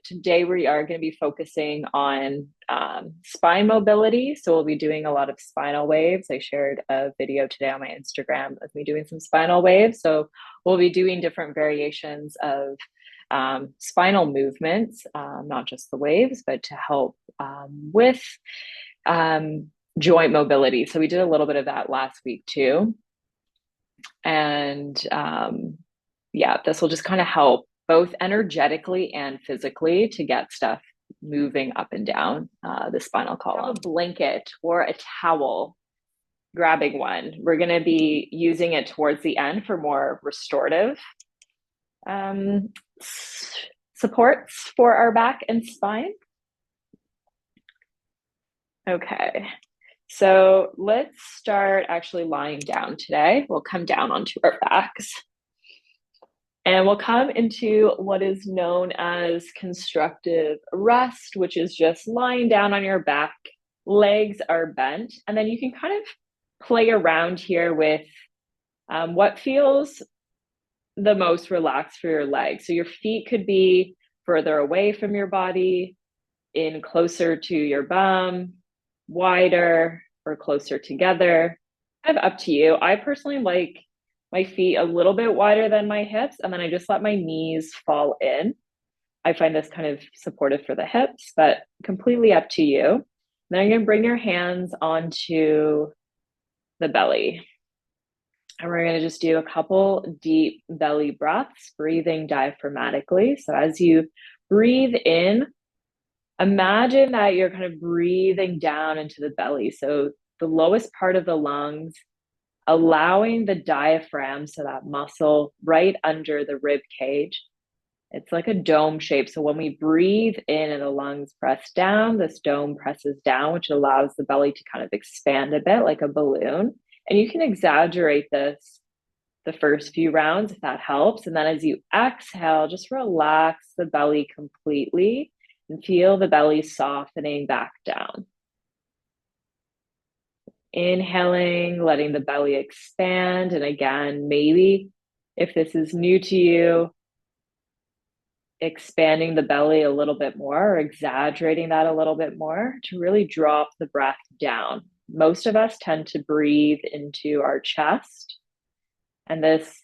today we are going to be focusing on spine mobility. So we'll be doing a lot of spinal waves. I shared a video today on my Instagram of me doing some spinal waves. So we'll be doing different variations of spinal movements, not just the waves, but to help with joint mobility. So we did a little bit of that last week too. And yeah, this will just kind of help both energetically and physically to get stuff moving up and down the spinal column. A blanket or a towel, grabbing one. We're going to be using it towards the end for more restorative supports for our back and spine. Okay, so let's start actually lying down today. We'll come down onto our backs. And we'll come into what is known as constructive rest, which is just lying down on your back, legs are bent, and then you can kind of play around here with what feels the most relaxed for your legs. So your feet could be further away from your body, in closer to your bum, wider, or closer together. Kind of up to you. I personally like my feet a little bit wider than my hips, and then I just let my knees fall in. I find this kind of supportive for the hips, but completely up to you. Then you're gonna bring your hands onto the belly. And we're gonna just do a couple deep belly breaths, breathing diaphragmatically. So as you breathe in, imagine that you're kind of breathing down into the belly. So the lowest part of the lungs, allowing the diaphragm, so that muscle right under the rib cage, it's like a dome shape. So when we breathe in and the lungs press down, this dome presses down, which allows the belly to kind of expand a bit like a balloon. And you can exaggerate this the first few rounds if that helps. And then as you exhale, just relax the belly completely and feel the belly softening back down. Inhaling, letting the belly expand. And again, maybe if this is new to you, expanding the belly a little bit more or exaggerating that a little bit more to really drop the breath down. Most of us tend to breathe into our chest. And this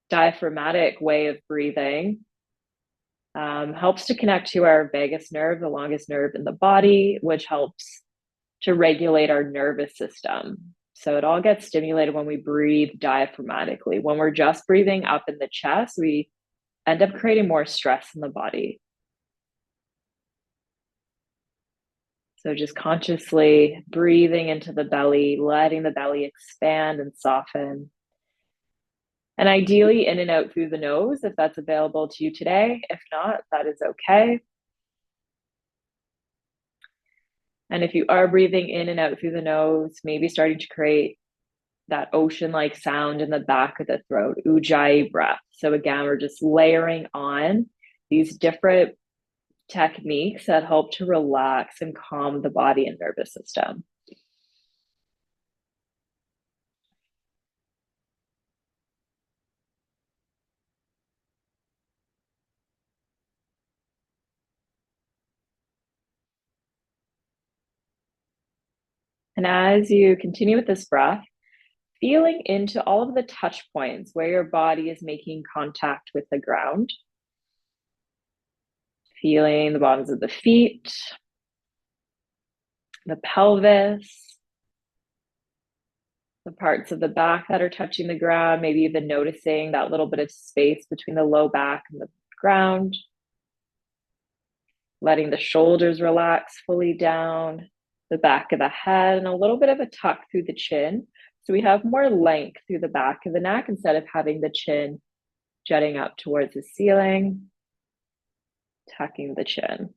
diaphragmatic way of breathing helps to connect to our vagus nerve, the longest nerve in the body, which helps to regulate our nervous system. So it all gets stimulated when we breathe diaphragmatically. When we're just breathing up in the chest, we end up creating more stress in the body. So just consciously breathing into the belly, letting the belly expand and soften. And ideally in and out through the nose, if that's available to you today. If not, that is okay. And if you are breathing in and out through the nose, maybe starting to create that ocean-like sound in the back of the throat, ujjayi breath. So again, we're just layering on these different techniques that help to relax and calm the body and nervous system. And as you continue with this breath, feeling into all of the touch points where your body is making contact with the ground. Feeling the bottoms of the feet, the pelvis, the parts of the back that are touching the ground, maybe even noticing that little bit of space between the low back and the ground. Letting the shoulders relax fully down, the back of the head, and a little bit of a tuck through the chin. So we have more length through the back of the neck instead of having the chin jutting up towards the ceiling, tucking the chin.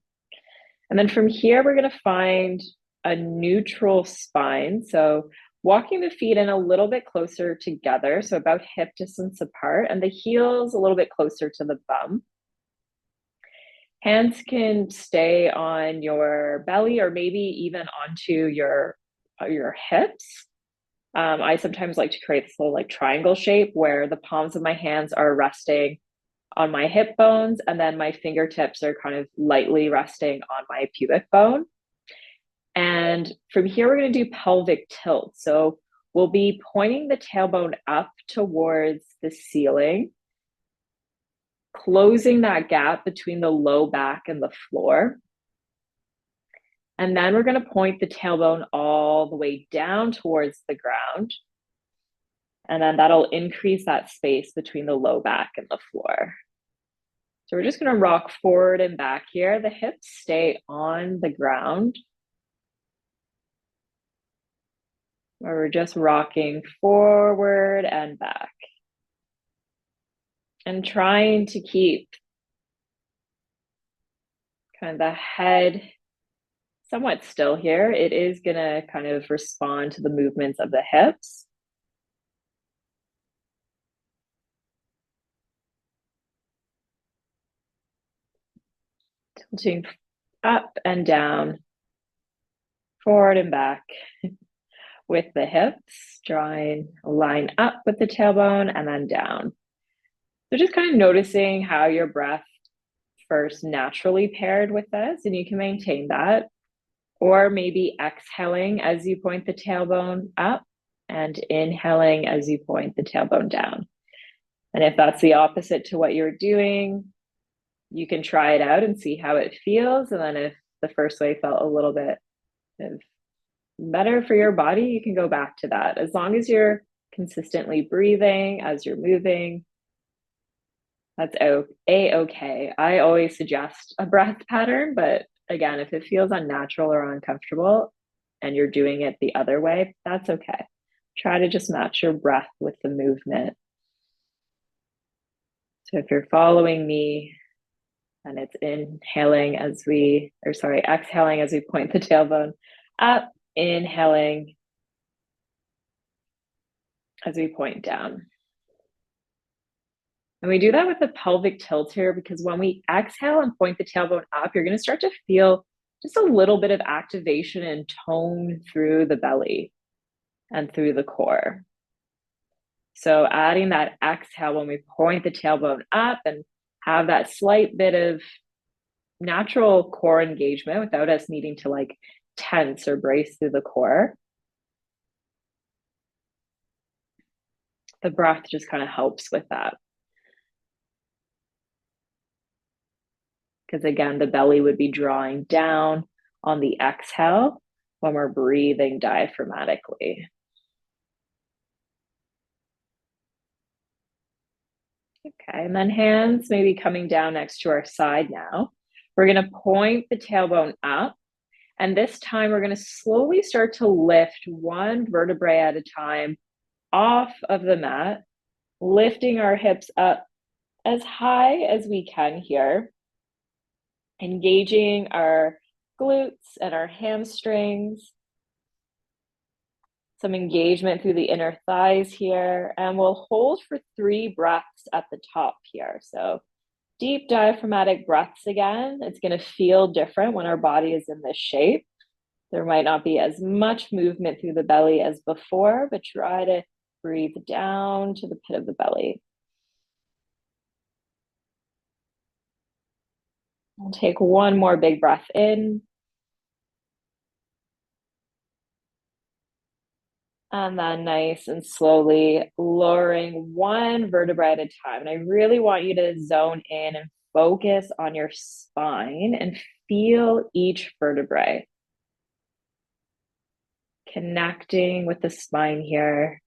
And then from here, we're going to find a neutral spine. So walking the feet in a little bit closer together, so about hip distance apart, and the heels a little bit closer to the bum. Hands can stay on your belly or maybe even onto your hips. I sometimes like to create this little like triangle shape where the palms of my hands are resting on my hip bones, and then my fingertips are kind of lightly resting on my pubic bone. And from here, we're going to do pelvic tilt. So we'll be pointing the tailbone up towards the ceiling, closing that gap between the low back and the floor. And then we're going to point the tailbone all the way down towards the ground. And then that'll increase that space between the low back and the floor. So we're just going to rock forward and back here. The hips stay on the ground, where we're just rocking forward and back. And trying to keep kind of the head somewhat still here. It is going to kind of respond to the movements of the hips. Tilting up and down, forward and back with the hips, drawing a line up with the tailbone and then down. So just kind of noticing how your breath first naturally paired with this, and you can maintain that. Or maybe exhaling as you point the tailbone up and inhaling as you point the tailbone down. And if that's the opposite to what you're doing, you can try it out and see how it feels. And then if the first way felt a little bit better for your body, you can go back to that. As long as you're consistently breathing as you're moving, that's a-okay. I always suggest a breath pattern, but again, if it feels unnatural or uncomfortable and you're doing it the other way, that's okay. Try to just match your breath with the movement. So if you're following me, and it's exhaling as we point the tailbone up, inhaling as we point down. And we do that with the pelvic tilt here because when we exhale and point the tailbone up, you're going to start to feel just a little bit of activation and tone through the belly and through the core. So adding that exhale when we point the tailbone up and have that slight bit of natural core engagement without us needing to like tense or brace through the core. The breath just kind of helps with that. Because again, the belly would be drawing down on the exhale when we're breathing diaphragmatically. Okay, and then hands maybe coming down next to our side now. We're going to point the tailbone up, and this time we're going to slowly start to lift one vertebrae at a time off of the mat, lifting our hips up as high as we can here, engaging our glutes and our hamstrings, some engagement through the inner thighs here, and we'll hold for 3 breaths at the top here. So deep diaphragmatic breaths again. It's going to feel different when our body is in this shape. There might not be as much movement through the belly as before, but try to breathe down to the pit of the belly. I'll take one more big breath in. And then nice and slowly lowering one vertebrae at a time. And I really want you to zone in and focus on your spine and feel each vertebrae. Connecting with the spine here.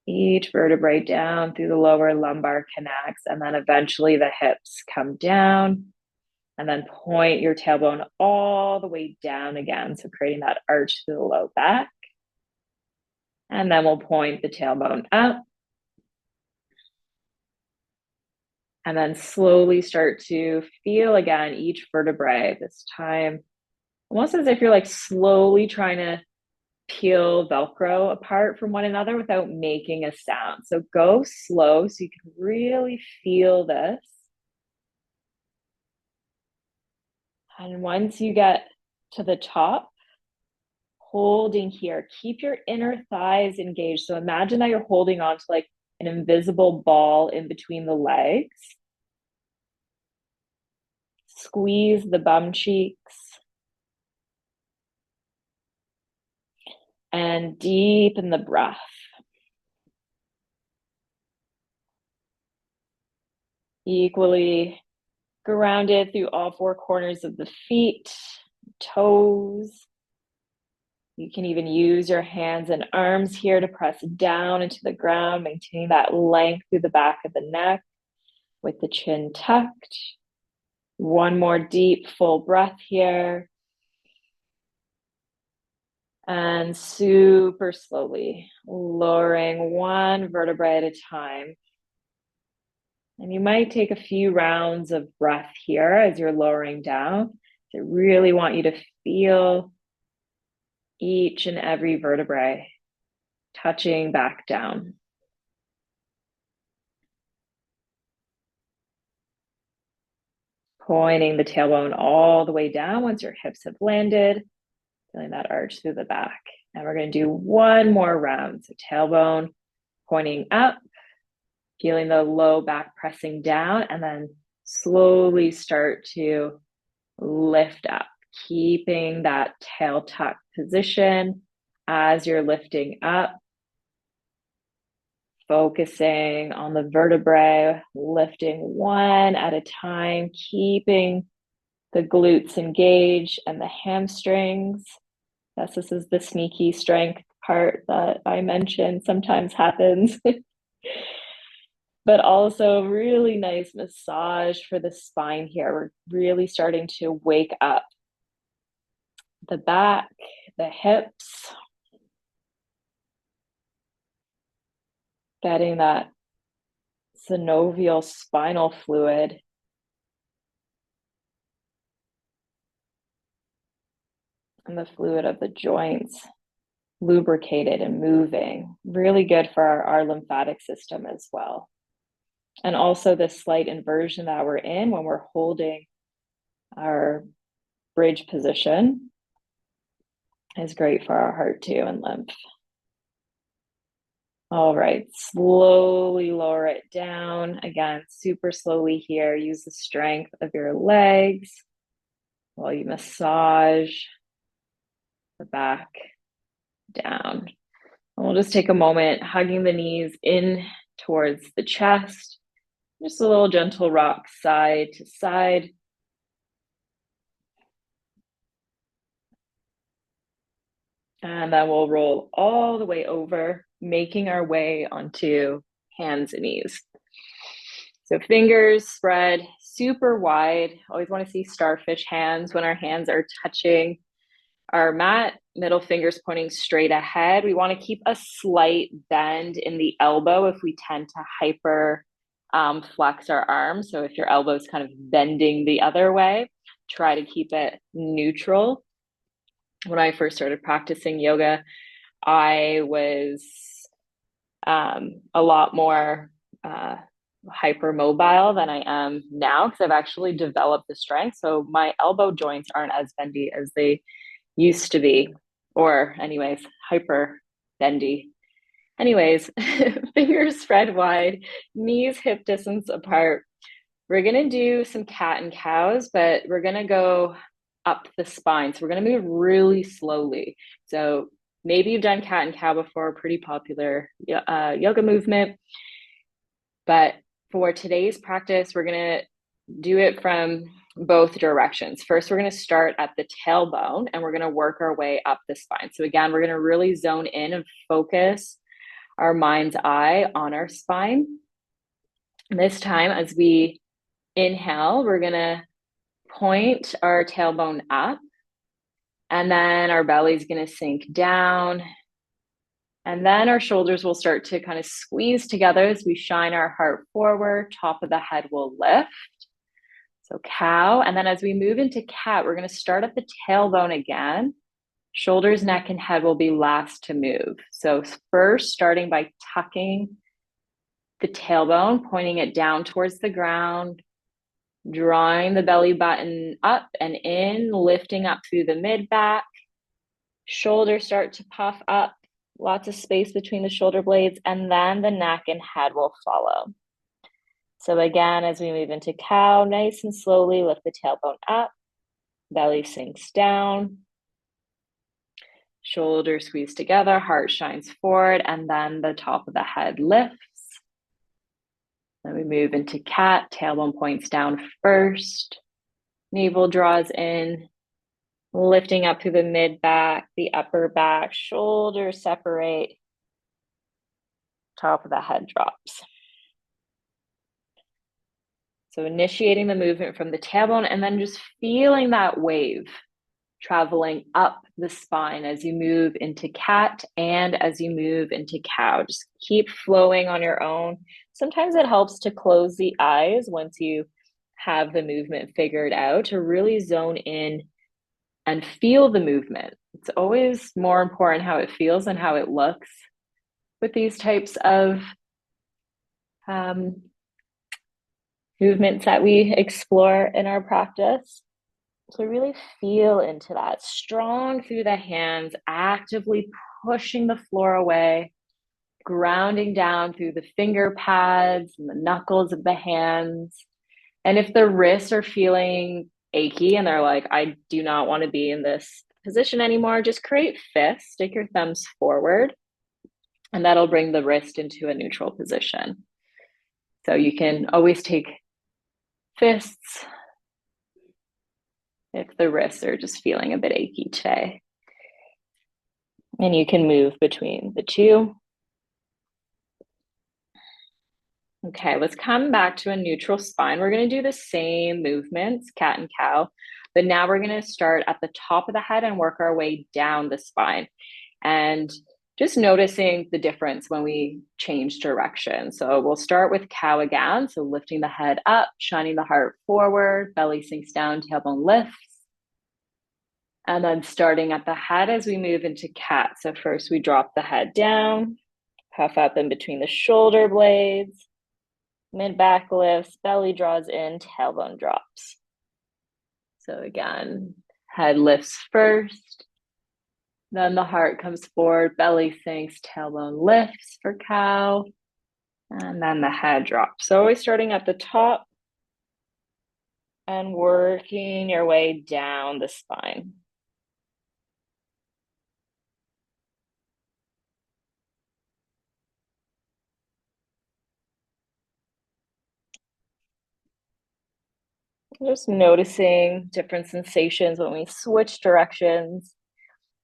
Each vertebrae down through the lower lumbar connects, and then eventually the hips come down. And then point your tailbone all the way down again. So creating that arch to the low back. And then we'll point the tailbone up. And then slowly start to feel again each vertebrae, this time almost as if you're like slowly trying to peel Velcro apart from one another without making a sound. So go slow so you can really feel this. And once you get to the top, holding here. Keep your inner thighs engaged. So imagine that you're holding on to like an invisible ball in between the legs. Squeeze the bum cheeks. And deepen the breath. Equally grounded through all four corners of the feet, toes. You can even use your hands and arms here to press down into the ground, maintaining that length through the back of the neck with the chin tucked. One more deep, full breath here. And super slowly lowering one vertebrae at a time. And you might take a few rounds of breath here as you're lowering down. I really want you to feel each and every vertebrae touching back down. Pointing the tailbone all the way down once your hips have landed. Feeling that arch through the back. And we're going to do one more round. So tailbone pointing up, feeling the low back pressing down, and then slowly start to lift up, keeping that tail tuck position as you're lifting up. Focusing on the vertebrae, lifting one at a time, keeping the glutes engaged and the hamstrings. Yes, this is the sneaky strength part that I mentioned sometimes happens. But also really nice massage for the spine here. We're really starting to wake up the back, the hips, getting that synovial spinal fluid and the fluid of the joints lubricated and moving. Really good for our lymphatic system as well. And also this slight inversion that we're in when we're holding our bridge position is great for our heart too and lymph. All right, slowly lower it down. Again, super slowly here. Use the strength of your legs while you massage the back down. And we'll just take a moment, hugging the knees in towards the chest. Just a little gentle rock side to side. And then we'll roll all the way over, making our way onto hands and knees. So fingers spread super wide. Always want to see starfish hands when our hands are touching our mat, middle fingers pointing straight ahead. We want to keep a slight bend in the elbow if we tend to hyper flex our arms. So if your elbow is kind of bending the other way, try to keep it neutral. When I first started practicing yoga, I was a lot more hypermobile than I am now because I've actually developed the strength. So my elbow joints aren't as bendy as they used to be, or anyways, hyper bendy. Anyways, fingers spread wide, knees hip distance apart. We're gonna do some cat and cows, but we're gonna go up the spine. So we're gonna move really slowly. So maybe you've done cat and cow before, pretty popular yoga movement. But for today's practice, we're gonna do it from both directions. First, we're going to start at the tailbone and we're going to work our way up the spine. So again, we're going to really zone in and focus our mind's eye on our spine. And this time, as we inhale, we're going to point our tailbone up, and then our belly is going to sink down. And then our shoulders will start to kind of squeeze together as we shine our heart forward. Top of the head will lift. So cow, and then as we move into cat, we're going to start at the tailbone again. Shoulders, neck, and head will be last to move. So first, starting by tucking the tailbone, pointing it down towards the ground, drawing the belly button up and in, lifting up through the mid back, Shoulders start to puff up, lots of space between the shoulder blades, and then the neck and head will follow. So again, as we move into cow, nice and slowly lift the tailbone up, belly sinks down, shoulders squeeze together, heart shines forward, and then the top of the head lifts. Then we move into cat, tailbone points down first, navel draws in, lifting up through the mid back, the upper back, shoulders separate, top of the head drops. So initiating the movement from the tailbone and then just feeling that wave traveling up the spine as you move into cat and as you move into cow. Just keep flowing on your own. Sometimes it helps to close the eyes once you have the movement figured out to really zone in and feel the movement. It's always more important how it feels than how it looks with these types of movements that we explore in our practice. So really feel into that, strong through the hands, actively pushing the floor away, grounding down through the finger pads and the knuckles of the hands. And if the wrists are feeling achy and they're like, I do not want to be in this position anymore, just create fists, stick your thumbs forward, and that'll bring the wrist into a neutral position. So you can always take fists if the wrists are just feeling a bit achy today. And you can move between the two. Okay, let's come back to a neutral spine. We're going to do the same movements, cat and cow, but now we're going to start at the top of the head and work our way down the spine. And just noticing the difference when we change direction. So we'll start with cow again. So lifting the head up, shining the heart forward, belly sinks down, tailbone lifts. And then starting at the head as we move into cat. So first we drop the head down, puff up in between the shoulder blades, mid back lifts, belly draws in, tailbone drops. So again, head lifts first, then the heart comes forward, belly sinks, tailbone lifts for cow, and then the head drops. So always starting at the top and working your way down the spine. Just noticing different sensations when we switch directions.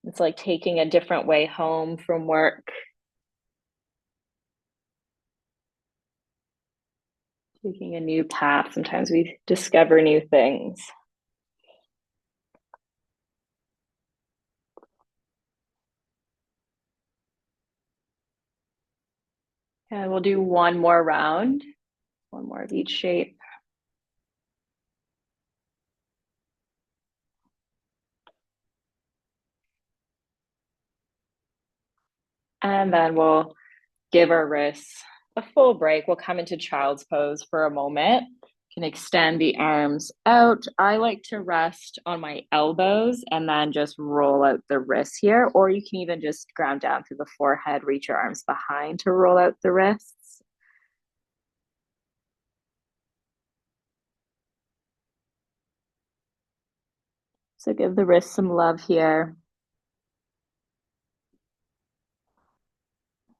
It's like taking a different way home from work. Taking a new path. Sometimes we discover new things. And we'll do one more round, one more of each shape. And then we'll give our wrists a full break. We'll come into child's pose for a moment. You can extend the arms out. I like to rest on my elbows and then just roll out the wrists here, or you can even just ground down through the forehead, reach your arms behind to roll out the wrists. So give the wrists some love here.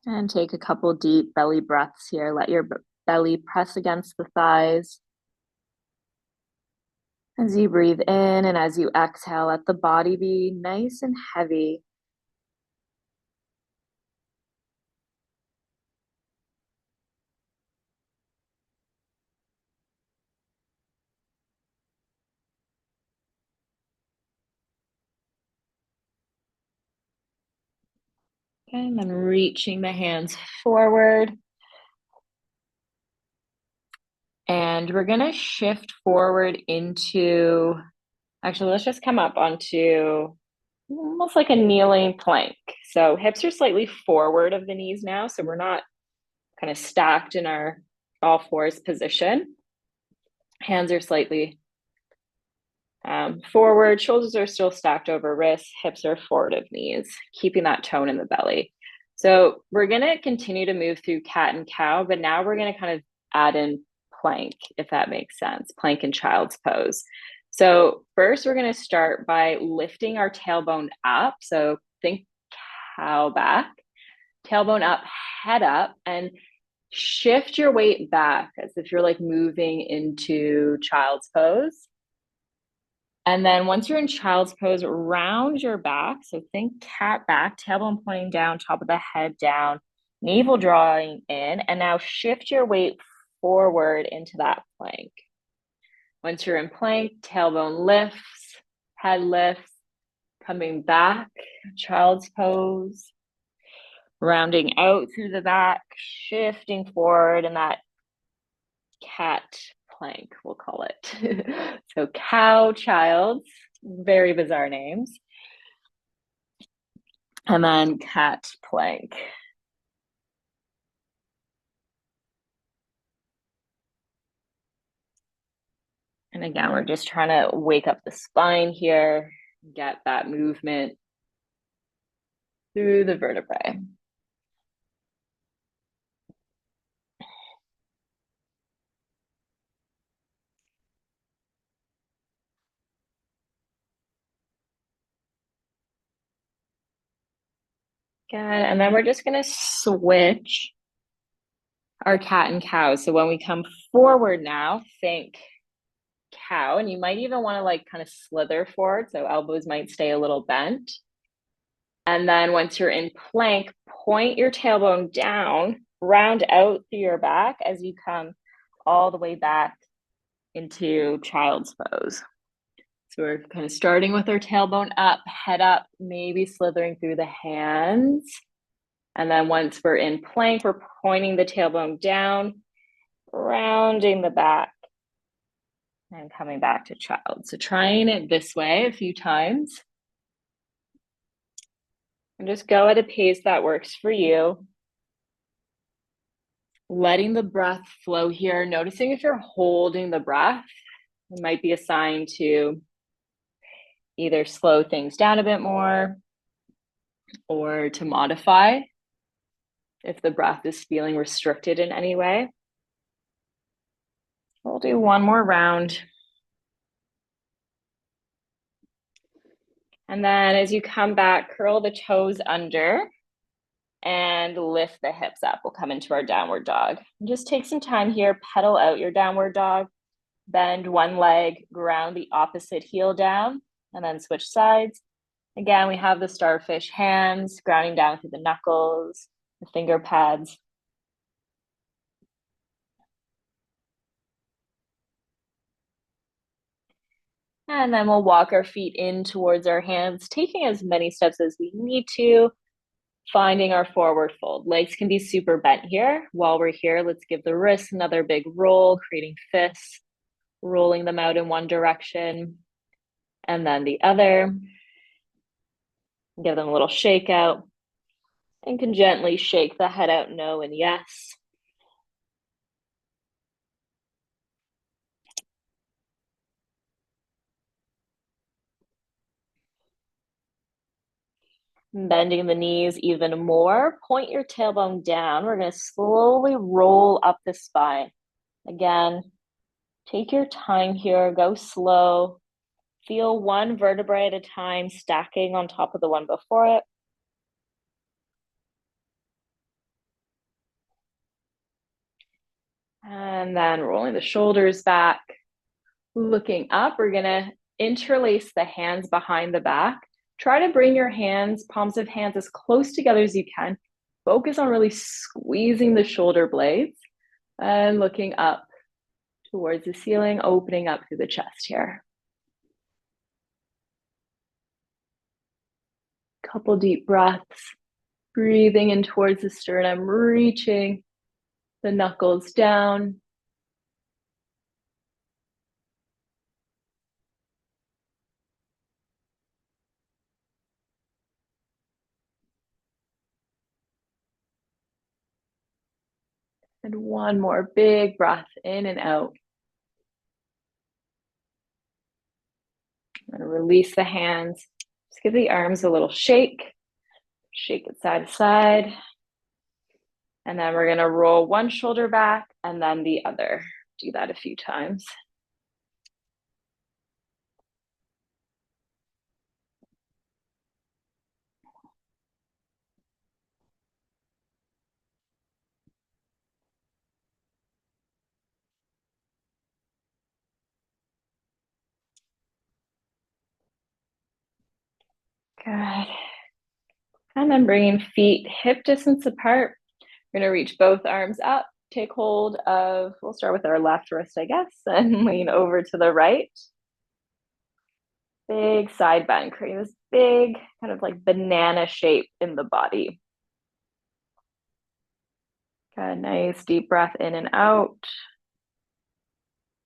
And take a couple deep belly breaths here. Let your belly press against the thighs. As you breathe in and as you exhale, let the body be nice and heavy. Okay, and then reaching the hands forward. And we're gonna shift forward into, actually, let's just come up onto almost like a kneeling plank. So hips are slightly forward of the knees now, so we're not kind of stacked in our all fours position. Hands are slightly Forward, shoulders are still stacked over wrists, hips are forward of knees, keeping that tone in the belly. So we're gonna continue to move through cat and cow, but now we're gonna kind of add in plank, if that makes sense, plank and child's pose. So first we're gonna start by lifting our tailbone up. So think cow back, tailbone up, head up, and shift your weight back as if you're like moving into child's pose. And then once you're in child's pose, round your back. So think cat back, tailbone pointing down, top of the head down, navel drawing in, and now shift your weight forward into that plank. Once you're in plank, tailbone lifts, head lifts, coming back, child's pose, rounding out through the back, shifting forward in that cat plank, we'll call it. So cow, child, very bizarre names. And then cat plank. And again, we're just trying to wake up the spine here, get that movement through the vertebrae. Good. And then we're just going to switch our cat and cow. So when we come forward now, think cow, and you might even want to like kind of slither forward. So elbows might stay a little bent. And then once you're in plank, point your tailbone down, round out through your back as you come all the way back into child's pose. So we're kind of starting with our tailbone up, head up, maybe slithering through the hands. And then once we're in plank, we're pointing the tailbone down, rounding the back, and coming back to child. So trying it this way a few times. And just go at a pace that works for you. Letting the breath flow here, noticing if you're holding the breath, it might be a sign to either slow things down a bit more or to modify if the breath is feeling restricted in any way. We'll do one more round. And then as you come back, curl the toes under and lift the hips up. We'll come into our downward dog. And just take some time here, pedal out your downward dog, bend one leg, ground the opposite heel down, and then switch sides. Again, we have the starfish hands, grounding down through the knuckles, the finger pads. And then we'll walk our feet in towards our hands, taking as many steps as we need to, finding our forward fold. Legs can be super bent here. While we're here, let's give the wrists another big roll, creating fists, rolling them out in one direction and then the other. Give them a little shake out and can gently shake the head out no and yes. Bending the knees even more. Point your tailbone down. We're going to slowly roll up the spine. Again, take your time here. Go slow. Feel one vertebrae at a time, stacking on top of the one before it. And then rolling the shoulders back. Looking up, we're going to interlace the hands behind the back. Try to bring your hands, palms of hands, as close together as you can. Focus on really squeezing the shoulder blades and looking up towards the ceiling, opening up through the chest here. Couple deep breaths, breathing in towards the sternum, reaching the knuckles down. And one more big breath in and out. I'm gonna release the hands. Just give the arms a little shake. Shake it side to side. And then we're gonna roll one shoulder back and then the other. Do that a few times. Good. And then bringing feet hip distance apart. We're gonna reach both arms up, take hold of, we'll start with our left wrist, I guess, and lean over to the right. Big side bend, creating this big kind of like banana shape in the body. Good, nice deep breath in and out.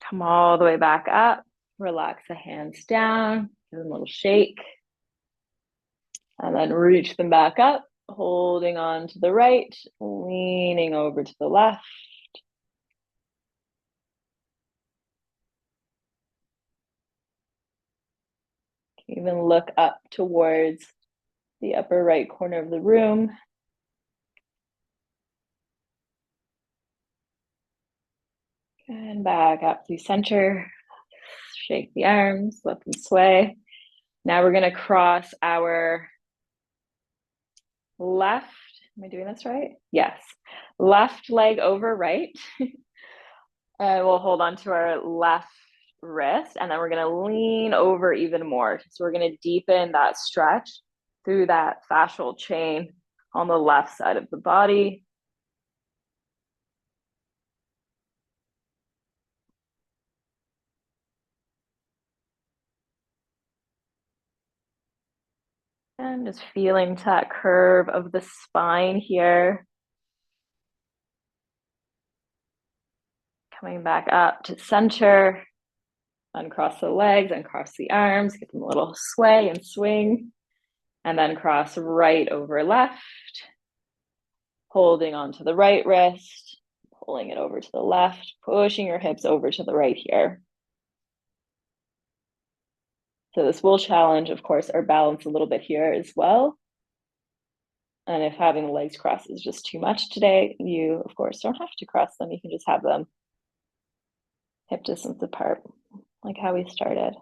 Come all the way back up. Relax the hands down, give them a little shake. And then reach them back up, holding on to the right, leaning over to the left. Even look up towards the upper right corner of the room. And back up through center. Shake the arms, let them sway. Now we're gonna cross our left, am I doing this right? Yes. Left leg over right. And we'll hold on to our left wrist, and then we're gonna lean over even more. So we're gonna deepen that stretch through that fascial chain on the left side of the body. And just feeling that curve of the spine here. Coming back up to center. Uncross the legs, uncross the arms, give them a little sway and swing. And then cross right over left. Holding onto the right wrist, pulling it over to the left, pushing your hips over to the right here. So this will challenge, of course, our balance a little bit here as well. And if having the legs crossed is just too much today, you, of course, don't have to cross them. You can just have them hip distance apart, like how we started.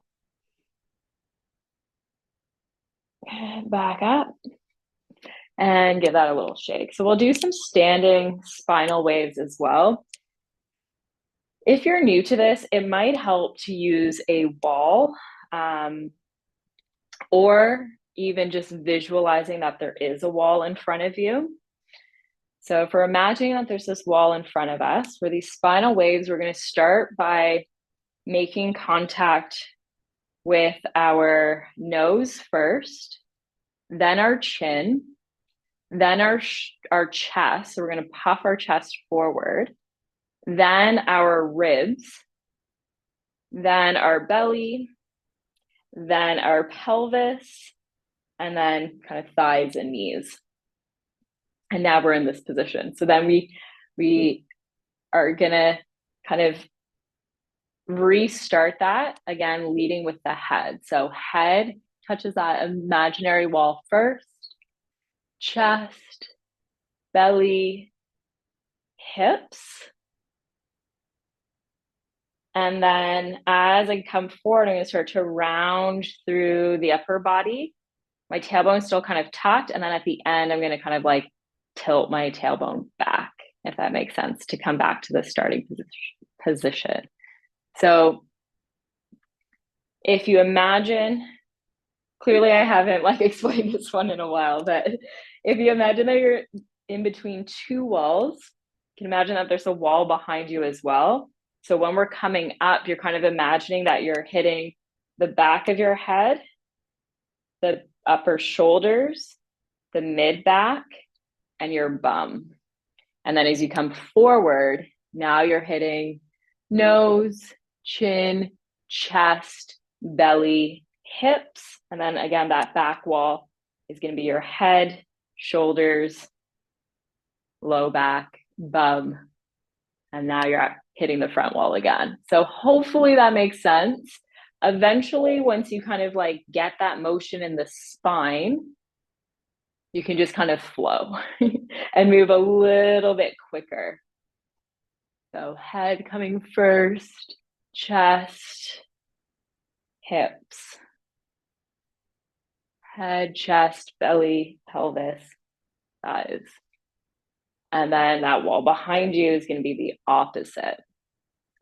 Back up and give that a little shake. So we'll do some standing spinal waves as well. If you're new to this, it might help to use a wall or even just visualizing that there is a wall in front of you. So if we're imagining that there's this wall in front of us, for these spinal waves, we're going to start by making contact with our nose first, then our chin, then our chest. So we're going to puff our chest forward, then our ribs, then our belly, then our pelvis, and then kind of thighs and knees. And now we're in this position. So then we are gonna kind of restart that again, leading with the head. So head touches that imaginary wall first, chest, belly, hips. And then as I come forward, I'm gonna start to round through the upper body. My tailbone is still kind of tucked. And then at the end, I'm gonna kind of like tilt my tailbone back, if that makes sense, to come back to the starting position. So if you imagine, clearly I haven't like explained this one in a while, but if you imagine that you're in between two walls, you can imagine that there's a wall behind you as well. So when we're coming up, you're kind of imagining that you're hitting the back of your head, the upper shoulders, the mid back, and your bum. And then as you come forward, now you're hitting nose, chin, chest, belly, hips. And then again, that back wall is going to be your head, shoulders, low back, bum. And now you're hitting the front wall again. So hopefully that makes sense. Eventually, once you kind of like get that motion in the spine, you can just kind of flow and move a little bit quicker. So head coming first, chest, hips, head, chest, belly, pelvis, thighs. And then that wall behind you is going to be the opposite.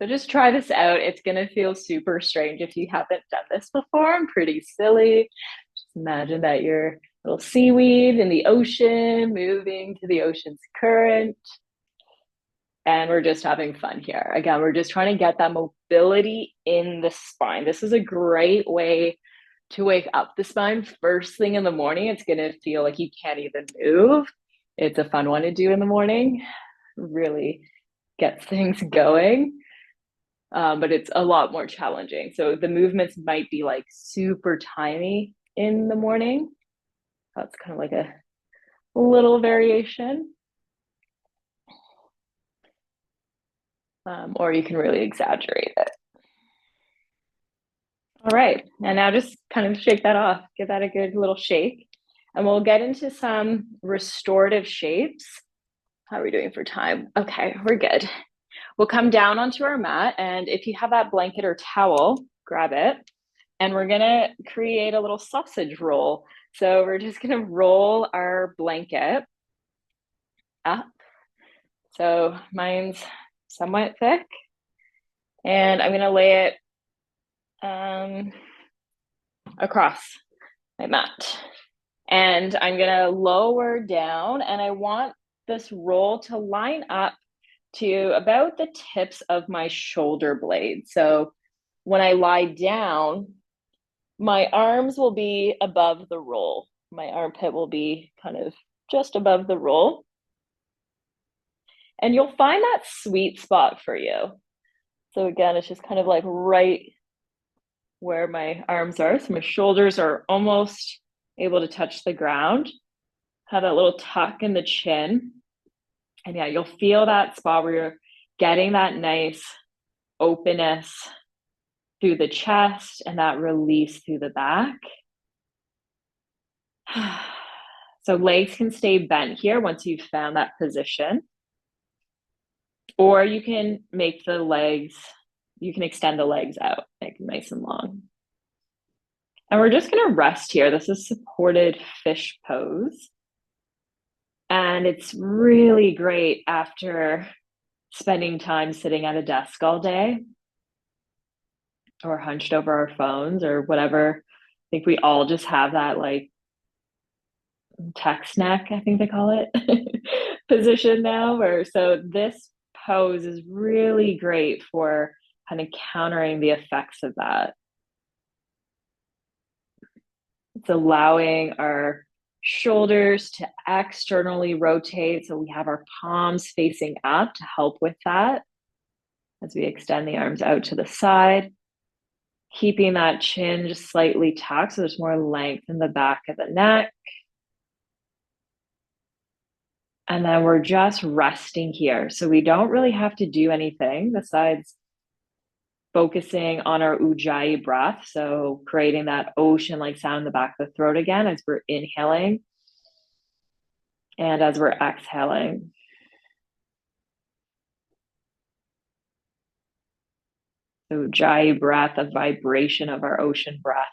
So just try this out. It's going to feel super strange if you haven't done this before and pretty silly. Just imagine that you're a little seaweed in the ocean, moving to the ocean's current. And we're just having fun here. Again, we're just trying to get that mobility in the spine. This is a great way to wake up the spine first thing in the morning. It's going to feel like you can't even move. It's a fun one to do in the morning. Really gets things going. But it's a lot more challenging. So the movements might be like super tiny in the morning. That's kind of like a little variation. Or you can really exaggerate it. All right, and now just kind of shake that off, give that a good little shake. And we'll get into some restorative shapes. How are we doing for time? Okay, we're good. We'll come down onto our mat, and if you have that blanket or towel, grab it. And we're gonna create a little sausage roll. So we're just gonna roll our blanket up. So mine's somewhat thick. And I'm gonna lay it across my mat. And I'm gonna lower down, and I want this roll to line up to about the tips of my shoulder blade. So when I lie down, my arms will be above the roll. My armpit will be kind of just above the roll. And you'll find that sweet spot for you. So again, it's just kind of like right where my arms are. So my shoulders are almost able to touch the ground. Have that little tuck in the chin. And yeah, you'll feel that spot where you're getting that nice openness through the chest and that release through the back. So legs can stay bent here once you've found that position. Or you can make the legs, you can extend the legs out, like nice and long. And we're just gonna rest here. This is supported fish pose. And it's really great after spending time sitting at a desk all day or hunched over our phones or whatever. I think we all just have that like tech snack, I think they call it, position now. Where so this pose is really great for kind of countering the effects of that. It's allowing our shoulders to externally rotate. So we have our palms facing up to help with that as we extend the arms out to the side. Keeping that chin just slightly tucked so there's more length in the back of the neck. And then we're just resting here. So we don't really have to do anything besides focusing on our ujjayi breath. So creating that ocean-like sound in the back of the throat again as we're inhaling and as we're exhaling. So ujjayi breath, a vibration of our ocean breath,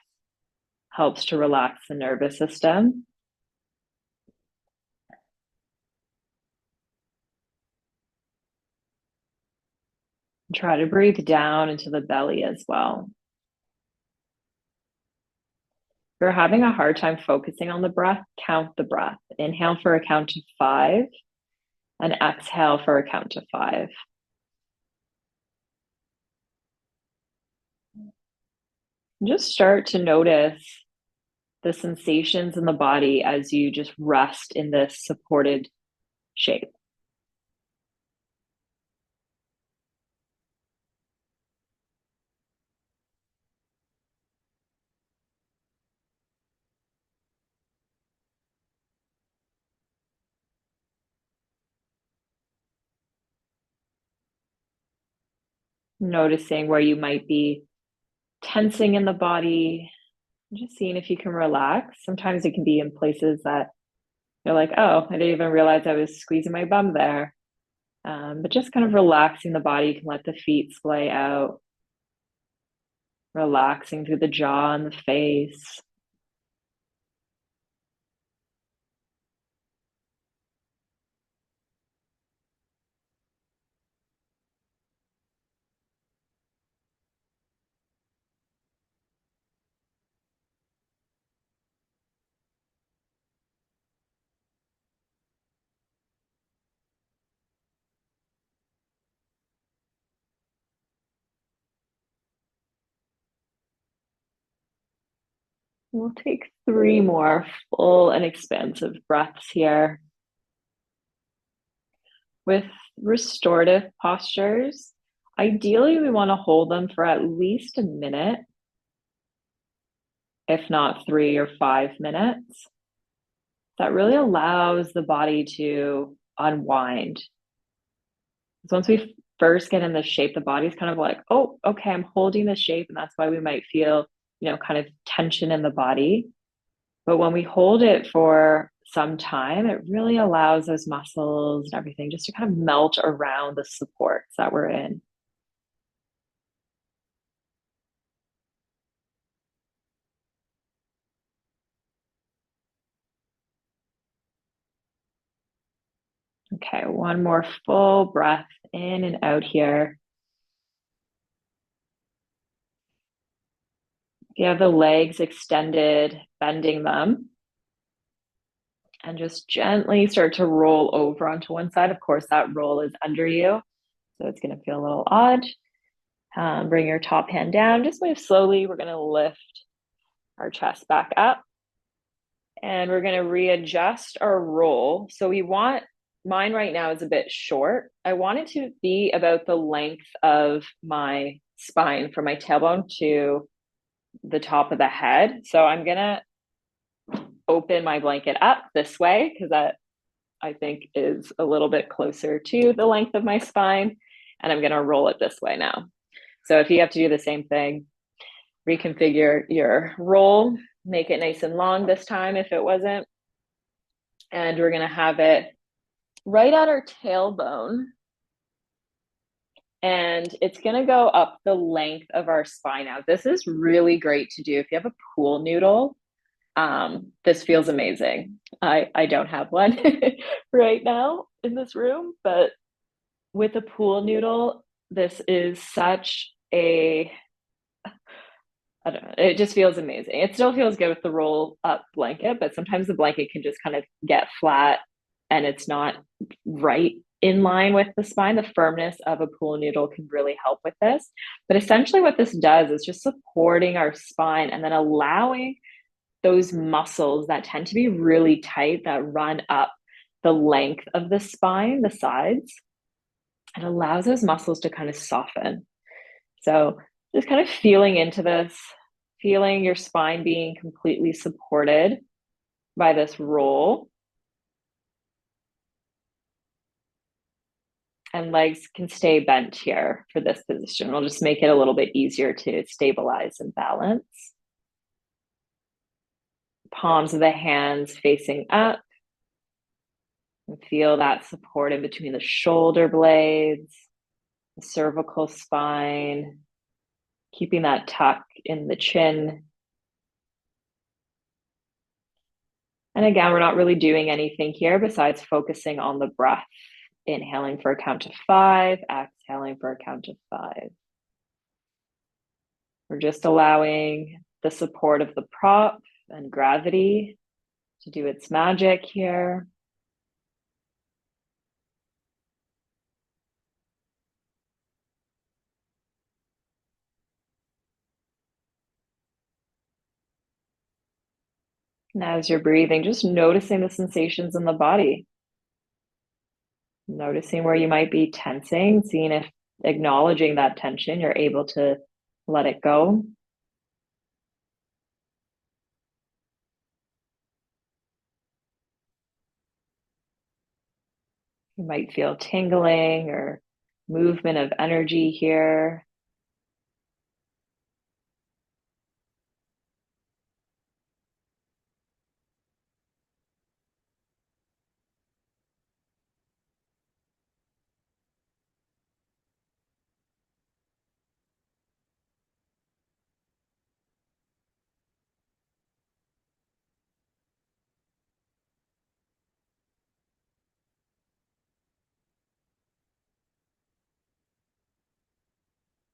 helps to relax the nervous system. Try to breathe down into the belly as well. If you're having a hard time focusing on the breath, count the breath. Inhale for a count of 5 and exhale for a count of 5. Just start to notice the sensations in the body as you just rest in this supported shape. Noticing where you might be tensing in the body, just seeing if you can relax. Sometimes it can be in places that you're like, oh, I didn't even realize I was squeezing my bum there. But just kind of relaxing the body. You can let the feet splay out, relaxing through the jaw and the face. We'll take 3 more full and expansive breaths here. With restorative postures, ideally we want to hold them for at least a minute, if not 3 or 5 minutes. That really allows the body to unwind. So once we first get in the shape, the body's kind of like, oh, okay, I'm holding the shape. And that's why we might feel, kind of tension in the body. But when we hold it for some time, it really allows those muscles and everything just to kind of melt around the supports that we're in. Okay, one more full breath in and out here. If you have the legs extended, bending them, and just gently start to roll over onto one side. Of course, that roll is under you, so it's going to feel a little odd. Bring your top hand down, just move slowly. We're going to lift our chest back up, and we're going to readjust our roll. So we want, mine right now is a bit short. I want it to be about the length of my spine from my tailbone to the top of the head. So I'm going to open my blanket up this way because that I think is a little bit closer to the length of my spine. And I'm going to roll it this way now. So if you have to do the same thing, reconfigure your roll, make it nice and long this time if it wasn't. And we're going to have it right at our tailbone. And it's going to go up the length of our spine out. This is really great to do if you have a pool noodle. This feels amazing. I don't have one right now in this room, but with a pool noodle, this is such a, I don't know, it just feels amazing. It still feels good with the roll up blanket, but sometimes the blanket can just kind of get flat and it's not right in line with the spine. The firmness of a pool noodle can really help with this. But essentially, what this does is just supporting our spine and then allowing those muscles that tend to be really tight that run up the length of the spine, the sides. It allows those muscles to kind of soften. So just kind of feeling into this, feeling your spine being completely supported by this roll. And legs can stay bent here for this position. We'll just make it a little bit easier to stabilize and balance. Palms of the hands facing up. And feel that support in between the shoulder blades, the cervical spine, keeping that tuck in the chin. And again, we're not really doing anything here besides focusing on the breath. Inhaling for a count of 5, exhaling for a count of 5. We're just allowing the support of the prop and gravity to do its magic here. And as you're breathing, just noticing the sensations in the body. Noticing where you might be tensing, seeing if acknowledging that tension, you're able to let it go. You might feel tingling or movement of energy here.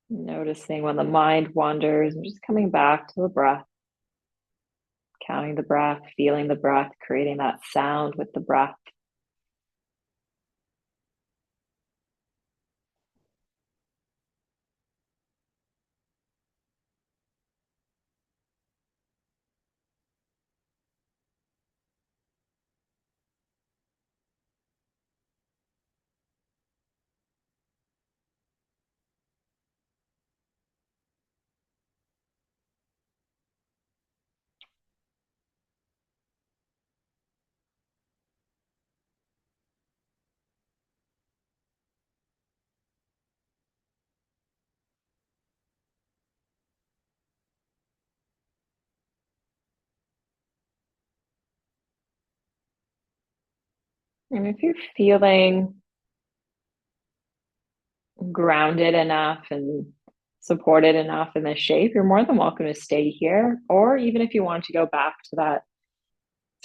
Noticing when the mind wanders and just coming back to the breath, counting the breath, feeling the breath, creating that sound with the breath. And if you're feeling grounded enough and supported enough in this shape, you're more than welcome to stay here. Or even if you want to go back to that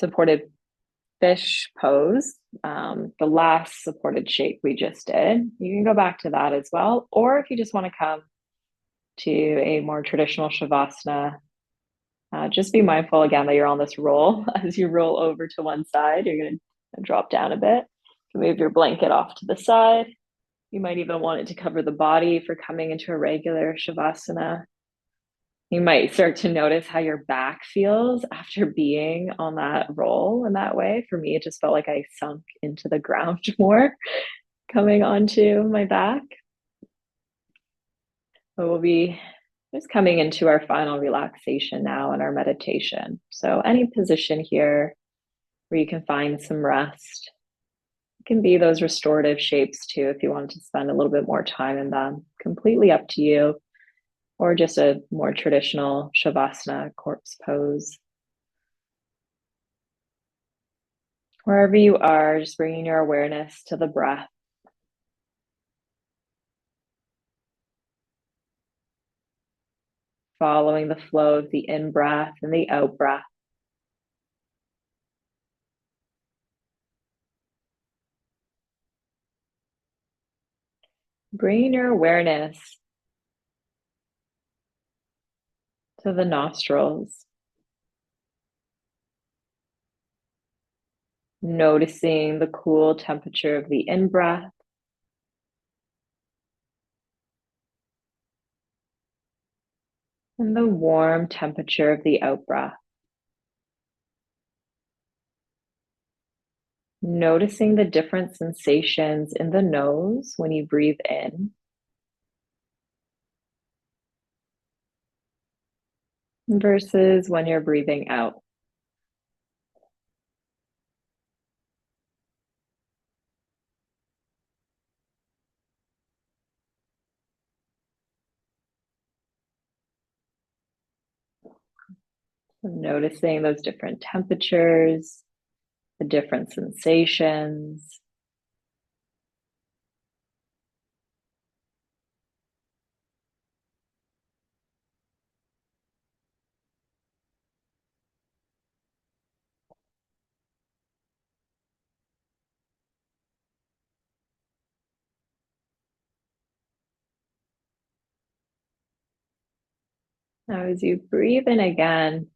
supported fish pose, the last supported shape we just did, you can go back to that as well. Or if you just want to come to a more traditional Shavasana, just be mindful again that you're on this roll. As you roll over to one side, you're going to drop down a bit. Move your blanket off to the side. You might even want it to cover the body for coming into a regular Shavasana. You might start to notice how your back feels after being on that roll in that way. For me, it just felt like I sunk into the ground more coming onto my back. So we'll be just coming into our final relaxation now in our meditation. So any position here where you can find some rest. It can be those restorative shapes too, if you want to spend a little bit more time in them. Completely up to you. Or just a more traditional Shavasana corpse pose. Wherever you are, just bringing your awareness to the breath. Following the flow of the in-breath and the out-breath. Bringing your awareness to the nostrils. Noticing the cool temperature of the in-breath. And the warm temperature of the out-breath. Noticing the different sensations in the nose when you breathe in. Versus when you're breathing out. Noticing those different temperatures, the different sensations. Now, as you breathe in again,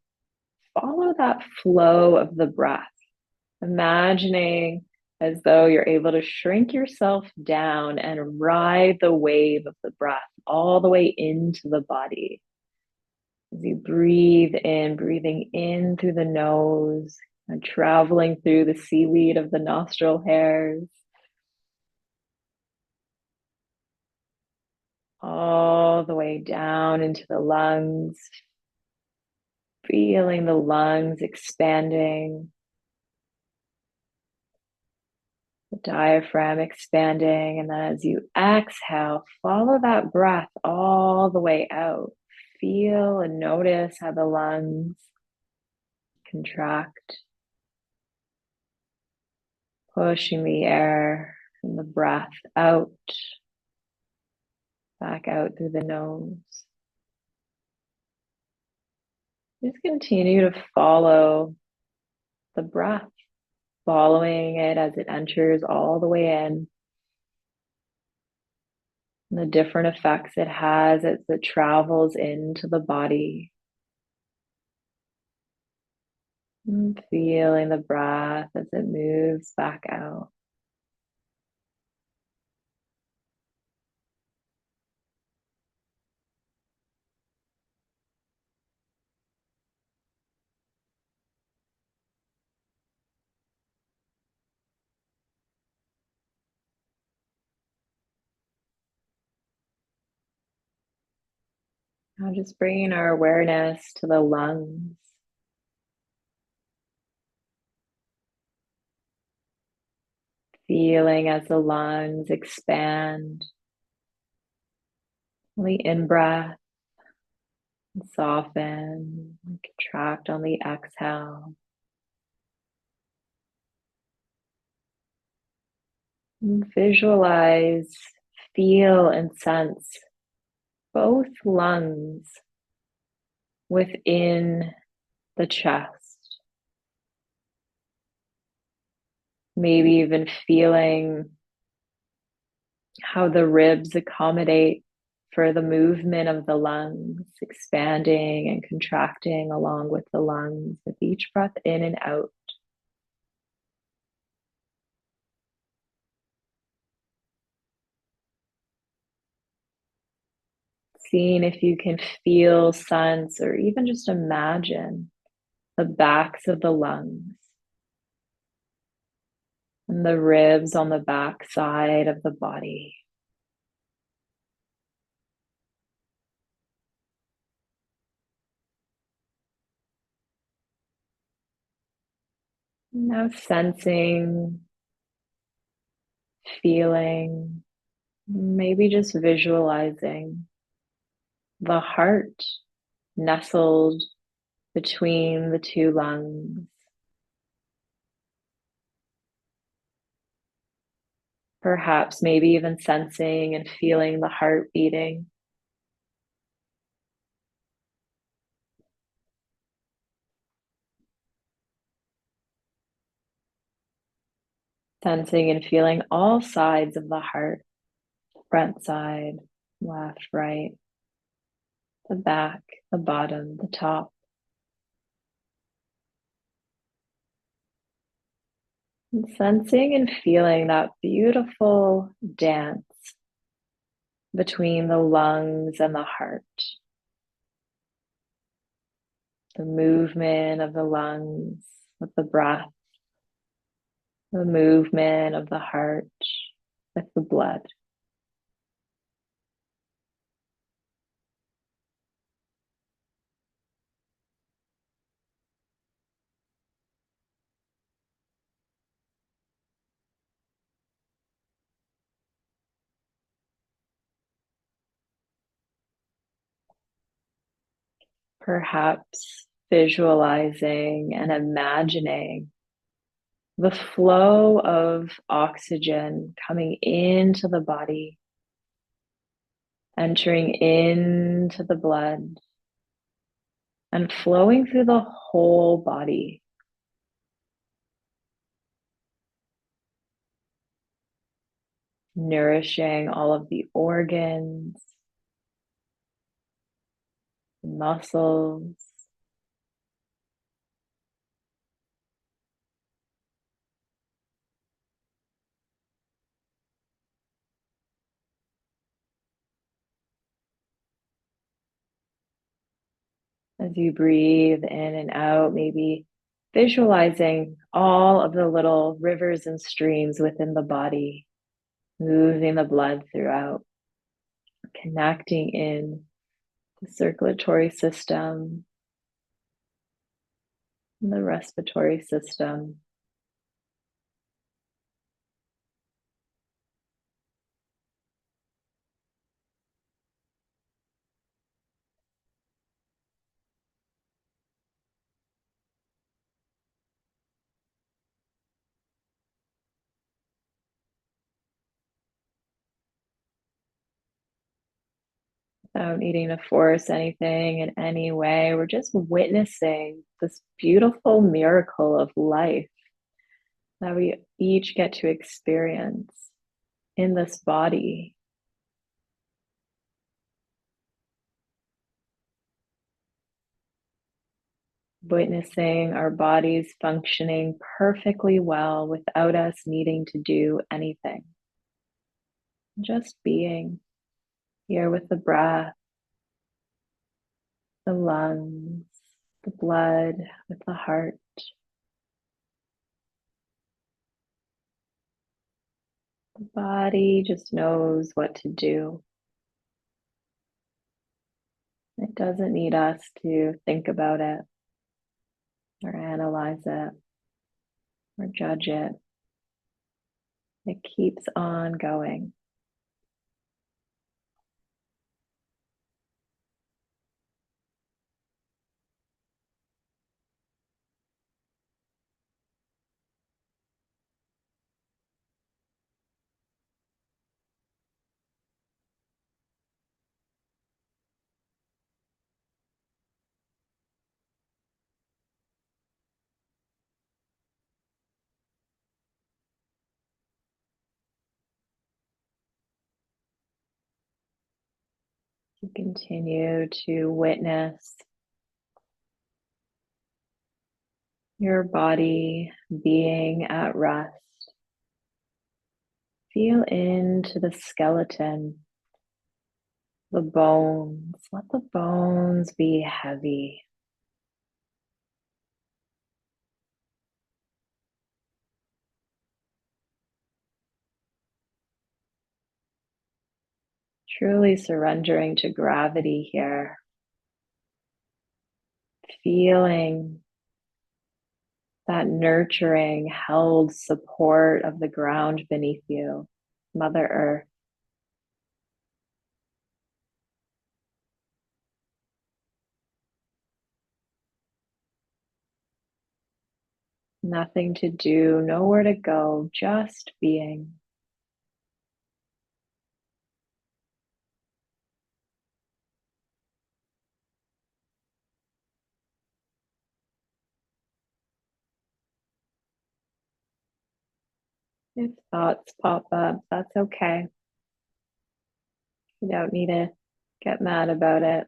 follow that flow of the breath, imagining as though you're able to shrink yourself down and ride the wave of the breath all the way into the body. As you breathe in, breathing in through the nose and traveling through the seaweed of the nostril hairs, all the way down into the lungs, feeling the lungs expanding, the diaphragm expanding. And then as you exhale, follow that breath all the way out. Feel and notice how the lungs contract, pushing the air and the breath out, back out through the nose. Just continue to follow the breath, following it as it enters all the way in. and the different effects it has as it travels into the body. And feeling the breath as it moves back out. Now just bringing our awareness to the lungs. Feeling as the lungs expand. On the in-breath, soften, and contract on the exhale. And visualize, feel, and sense both lungs within the chest. Maybe even feeling how the ribs accommodate for the movement of the lungs, expanding and contracting along with the lungs with each breath in and out. Seeing if you can feel, sense, or even just imagine the backs of the lungs and the ribs on the back side of the body. Now sensing, feeling, maybe just visualizing the heart nestled between the two lungs. Perhaps maybe even sensing and feeling the heart beating. Sensing and feeling all sides of the heart, front side, left, right, the back, the bottom, the top. And sensing and feeling that beautiful dance between the lungs and the heart. The movement of the lungs with the breath, the movement of the heart with the blood. Perhaps visualizing and imagining the flow of oxygen coming into the body, entering into the blood, and flowing through the whole body. Nourishing all of the organs, muscles, as you breathe in and out, maybe visualizing all of the little rivers and streams within the body, moving the blood throughout, connecting in the circulatory system, and the respiratory system. Without needing to force anything in any way, we're just witnessing this beautiful miracle of life that we each get to experience in this body. witnessing our bodies functioning perfectly well without us needing to do anything. Just being here with the breath, the lungs, the blood, with the heart. The body just knows what to do. It doesn't need us to think about it or analyze it or judge it. It keeps on going. You continue to witness your body being at rest. Feel into the skeleton, the bones. Let the bones be heavy. Truly surrendering to gravity here. Feeling that nurturing, held support of the ground beneath you, Mother Earth. Nothing to do, nowhere to go, just being. If thoughts pop up, that's okay. You don't need to get mad about it.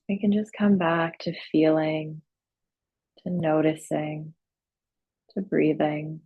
We can just come back to feeling, to noticing, to breathing.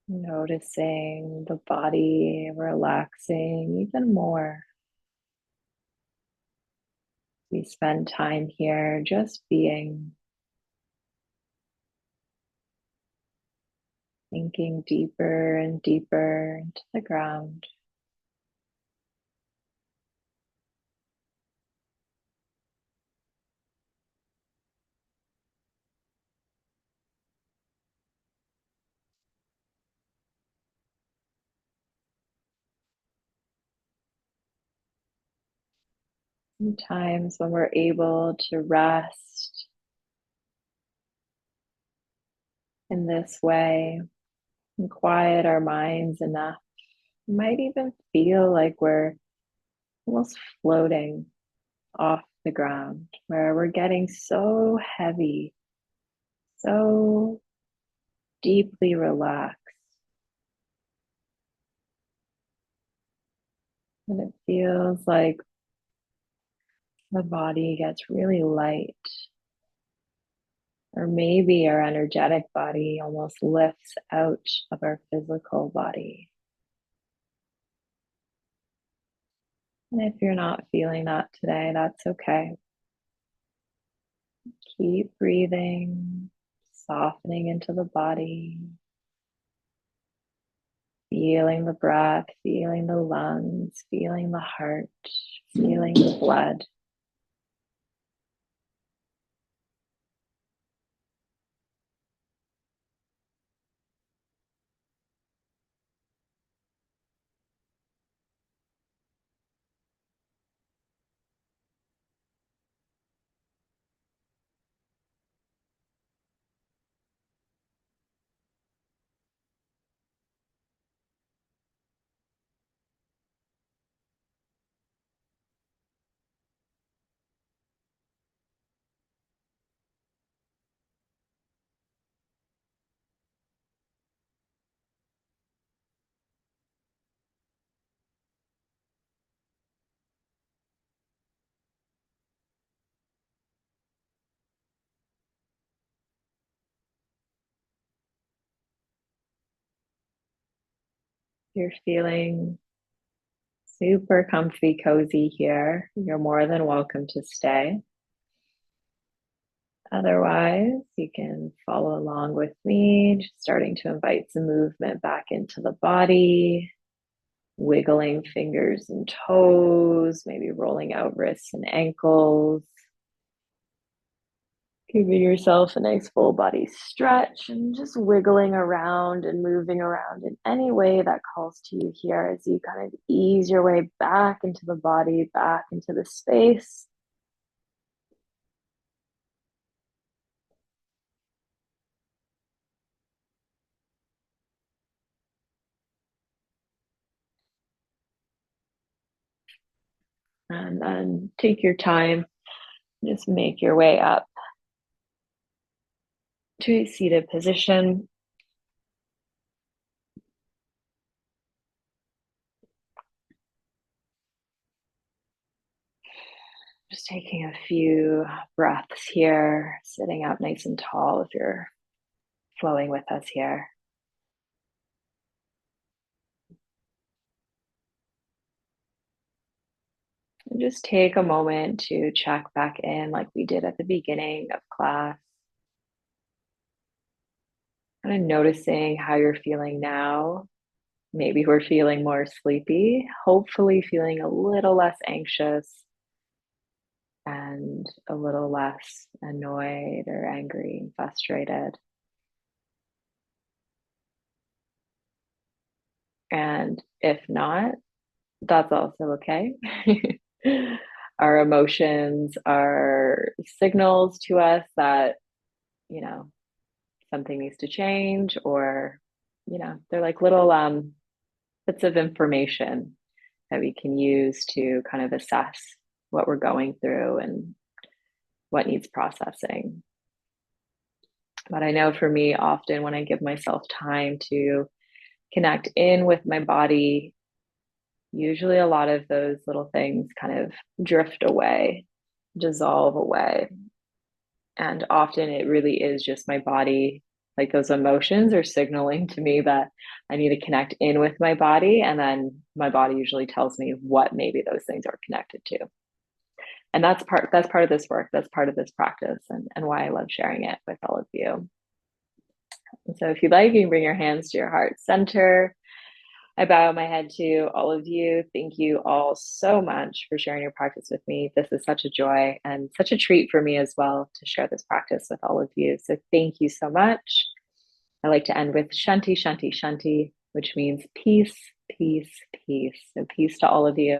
Noticing the body relaxing even more. We spend time here just being, sinking deeper and deeper into the ground. Sometimes when we're able to rest in this way and quiet our minds enough, it might even feel like we're almost floating off the ground, where we're getting so heavy, so deeply relaxed. And it feels like the body gets really light, or maybe our energetic body almost lifts out of our physical body. And if you're not feeling that today, that's okay. Keep breathing, softening into the body, feeling the breath, feeling the lungs, feeling the heart. Feeling the blood. You're feeling super comfy, cozy here. You're more than welcome to stay. Otherwise, you can follow along with me, just starting to invite some movement back into the body, wiggling fingers and toes, maybe rolling out wrists and ankles, giving yourself a nice full body stretch and just wiggling around and moving around in any way that calls to you here as you kind of ease your way back into the body, back into the space. And then take your time, just make your way up to a seated position. Just taking a few breaths here, sitting up nice and tall if you're flowing with us here. And just take a moment to check back in like we did at the beginning of class. Kind of noticing how you're feeling now. Maybe we're feeling more sleepy, hopefully feeling a little less anxious and a little less annoyed or angry and frustrated. And if not, that's also okay. Our emotions are signals to us that, you know, something needs to change, or, they're like little bits of information that we can use to kind of assess what we're going through and what needs processing. But I know for me, often when I give myself time to connect in with my body, usually a lot of those little things kind of drift away, dissolve away. And often it really is just my body, like those emotions are signaling to me that I need to connect in with my body. And then my body usually tells me what maybe those things are connected to. And that's part of this work, that's part of this practice, and why I love sharing it with all of you. And so if you'd like, you can bring your hands to your heart center. I bow my head to all of you. Thank you all so much for sharing your practice with me. This is such a joy and such a treat for me as well to share this practice with all of you. So thank you so much. I like to end with Shanti, Shanti, Shanti, which means peace, peace, peace. So peace to all of you.